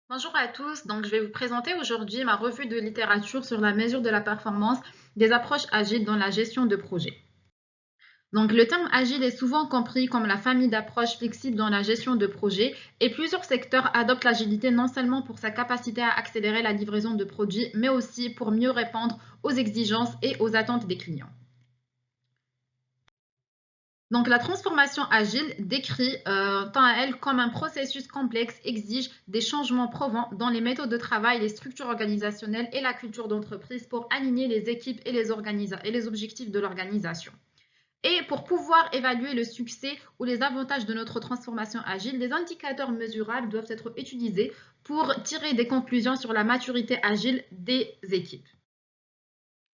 Bonjour à tous, donc je vais vous présenter aujourd'hui ma revue de littérature sur la mesure de la performance des approches agiles dans la gestion de projets. Donc le terme agile est souvent compris comme la famille d'approches flexibles dans la gestion de projets et plusieurs secteurs adoptent l'agilité non seulement pour sa capacité à accélérer la livraison de produits, mais aussi pour mieux répondre aux exigences et aux attentes des clients. Donc la transformation agile décrit tant à elle comme un processus complexe exige des changements probants dans les méthodes de travail, les structures organisationnelles et la culture d'entreprise pour aligner les équipes et les objectifs de l'organisation. Et pour pouvoir évaluer le succès ou les avantages de notre transformation agile, des indicateurs mesurables doivent être utilisés pour tirer des conclusions sur la maturité agile des équipes.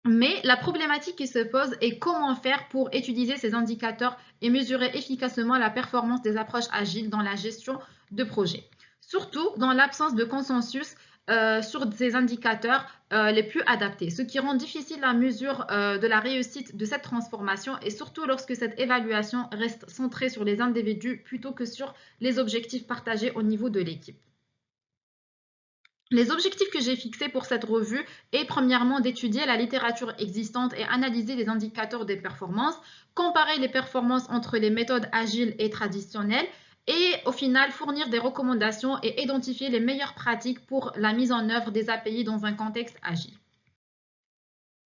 Mais la problématique qui se pose est comment faire pour utiliser ces indicateurs et mesurer efficacement la performance des approches agiles dans la gestion de projets. Surtout dans l'absence de consensus sur ces indicateurs les plus adaptés, ce qui rend difficile la mesure de la réussite de cette transformation et surtout lorsque cette évaluation reste centrée sur les individus plutôt que sur les objectifs partagés au niveau de l'équipe. Les objectifs que j'ai fixés pour cette revue est premièrement d'étudier la littérature existante et analyser les indicateurs des performances, comparer les performances entre les méthodes agiles et traditionnelles et au final fournir des recommandations et identifier les meilleures pratiques pour la mise en œuvre des API dans un contexte agile.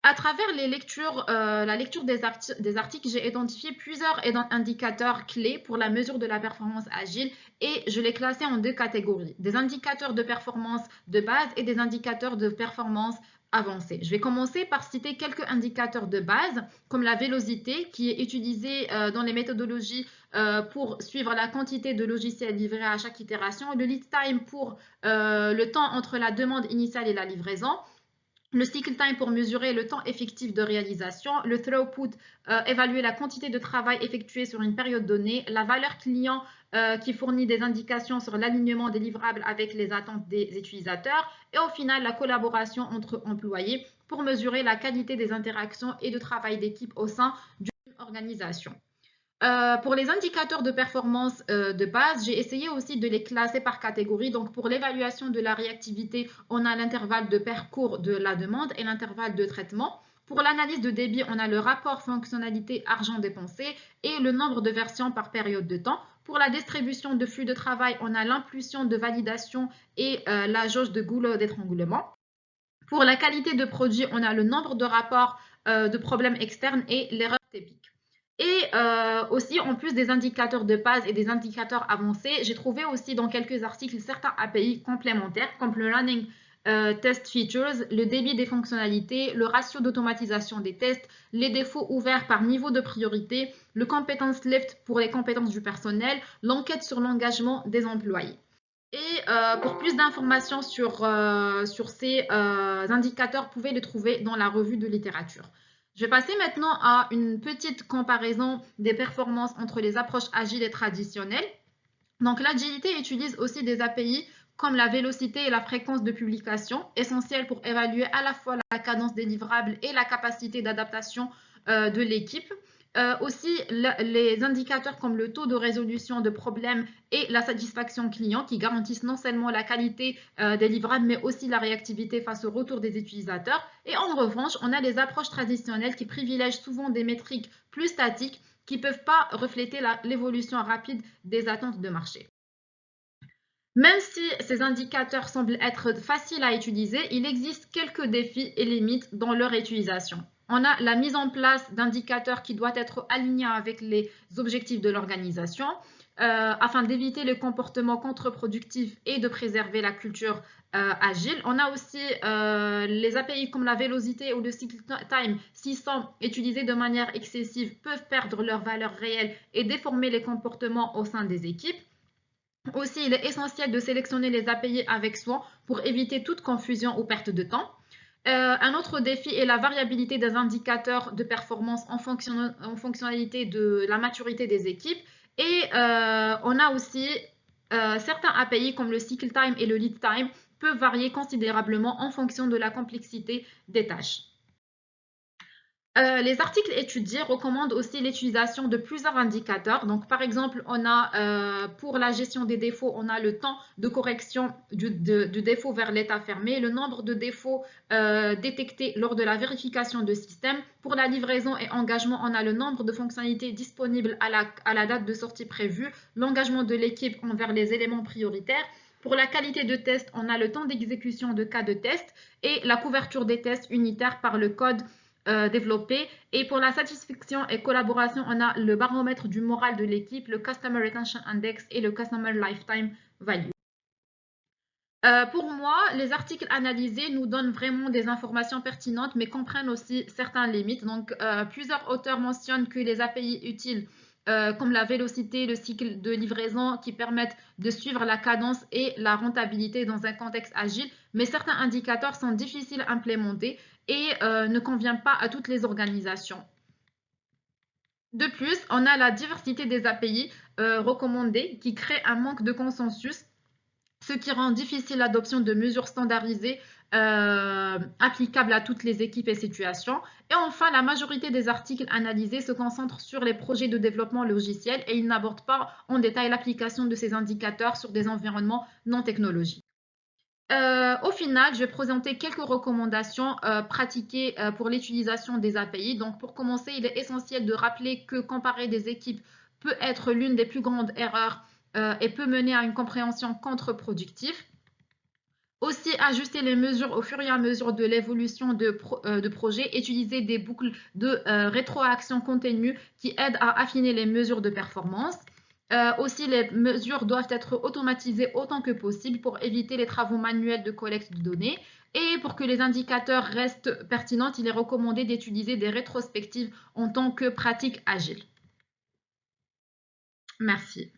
À travers la lecture des articles, j'ai identifié plusieurs indicateurs clés pour la mesure de la performance agile et je les classais en deux catégories, des indicateurs de performance de base et des indicateurs de performance avancée. Je vais commencer par citer quelques indicateurs de base, comme la vélocité, qui est utilisée dans les méthodologies pour suivre la quantité de logiciels livrés à chaque itération, le lead time pour le temps entre la demande initiale et la livraison, le cycle time pour mesurer le temps effectif de réalisation, le throughput, évaluer la quantité de travail effectué sur une période donnée, la valeur client qui fournit des indications sur l'alignement des livrables avec les attentes des utilisateurs et au final la collaboration entre employés pour mesurer la qualité des interactions et de travail d'équipe au sein d'une organisation. Pour les indicateurs de performance de base, j'ai essayé aussi de les classer par catégorie. Donc, pour l'évaluation de la réactivité, on a l'intervalle de parcours de la demande et l'intervalle de traitement. Pour l'analyse de débit, on a le rapport fonctionnalité argent dépensé et le nombre de versions par période de temps. Pour la distribution de flux de travail, on a l'impulsion de validation et la jauge de goulot d'étranglement. Pour la qualité de produit, on a le nombre de rapports de problèmes externes et l'erreur typique. Et aussi, en plus des indicateurs de base et des indicateurs avancés, j'ai trouvé aussi dans quelques articles certains API complémentaires comme le Running Test Features, le débit des fonctionnalités, le ratio d'automatisation des tests, les défauts ouverts par niveau de priorité, le competence lift pour les compétences du personnel, l'enquête sur l'engagement des employés. Et pour plus d'informations sur ces indicateurs, vous pouvez les trouver dans la revue de littérature. Je vais passer maintenant à une petite comparaison des performances entre les approches agiles et traditionnelles. Donc l'agilité utilise aussi des API comme la vélocité et la fréquence de publication, essentielles pour évaluer à la fois la cadence des livrables et la capacité d'adaptation de l'équipe. Aussi, les indicateurs comme le taux de résolution de problèmes et la satisfaction client qui garantissent non seulement la qualité des livrables, mais aussi la réactivité face au retour des utilisateurs. Et en revanche, on a les approches traditionnelles qui privilègient souvent des métriques plus statiques qui ne peuvent pas refléter l'évolution rapide des attentes de marché. Même si ces indicateurs semblent être faciles à utiliser, il existe quelques défis et limites dans leur utilisation. On a la mise en place d'indicateurs qui doivent être alignés avec les objectifs de l'organisation afin d'éviter les comportements contre-productifs et de préserver la culture agile. On a aussi les API comme la vélocité ou le cycle time, s'ils sont utilisés de manière excessive, peuvent perdre leur valeur réelle et déformer les comportements au sein des équipes. Aussi, il est essentiel de sélectionner les API avec soin pour éviter toute confusion ou perte de temps. Un autre défi est la variabilité des indicateurs de performance en fonctionnalité de la maturité des équipes. Et on a aussi certains API comme le cycle time et le lead time peuvent varier considérablement en fonction de la complexité des tâches. Les articles étudiés recommandent aussi l'utilisation de plusieurs indicateurs. Donc, par exemple, on a pour la gestion des défauts, on a le temps de correction du défaut vers l'état fermé, le nombre de défauts détectés lors de la vérification de système. Pour la livraison et engagement, on a le nombre de fonctionnalités disponibles à la date de sortie prévue, l'engagement de l'équipe envers les éléments prioritaires. Pour la qualité de test, on a le temps d'exécution de cas de test et la couverture des tests unitaires par le code développé. Et pour la satisfaction et collaboration, on a le baromètre du moral de l'équipe, le Customer Retention Index et le Customer Lifetime Value. Pour moi, les articles analysés nous donnent vraiment des informations pertinentes, mais comprennent aussi certaines limites. Donc, plusieurs auteurs mentionnent que les API utiles, comme la vélocité, le cycle de livraison, qui permettent de suivre la cadence et la rentabilité dans un contexte agile, mais certains indicateurs sont difficiles à implémenter et ne conviennent pas à toutes les organisations. De plus, on a la diversité des API recommandées qui crée un manque de consensus, ce qui rend difficile l'adoption de mesures standardisées applicables à toutes les équipes et situations. Et enfin, la majorité des articles analysés se concentrent sur les projets de développement logiciel et ils n'abordent pas en détail l'application de ces indicateurs sur des environnements non technologiques. Au final, je vais présenter quelques recommandations pratiquées pour l'utilisation des API. Donc, pour commencer, il est essentiel de rappeler que comparer des équipes peut être l'une des plus grandes erreurs et peut mener à une compréhension contre-productive. Aussi, ajuster les mesures au fur et à mesure de l'évolution de projet, utiliser des boucles de rétroaction continue qui aident à affiner les mesures de performance. Aussi, les mesures doivent être automatisées autant que possible pour éviter les travaux manuels de collecte de données. Et pour que les indicateurs restent pertinents, il est recommandé d'utiliser des rétrospectives en tant que pratique agile. Merci.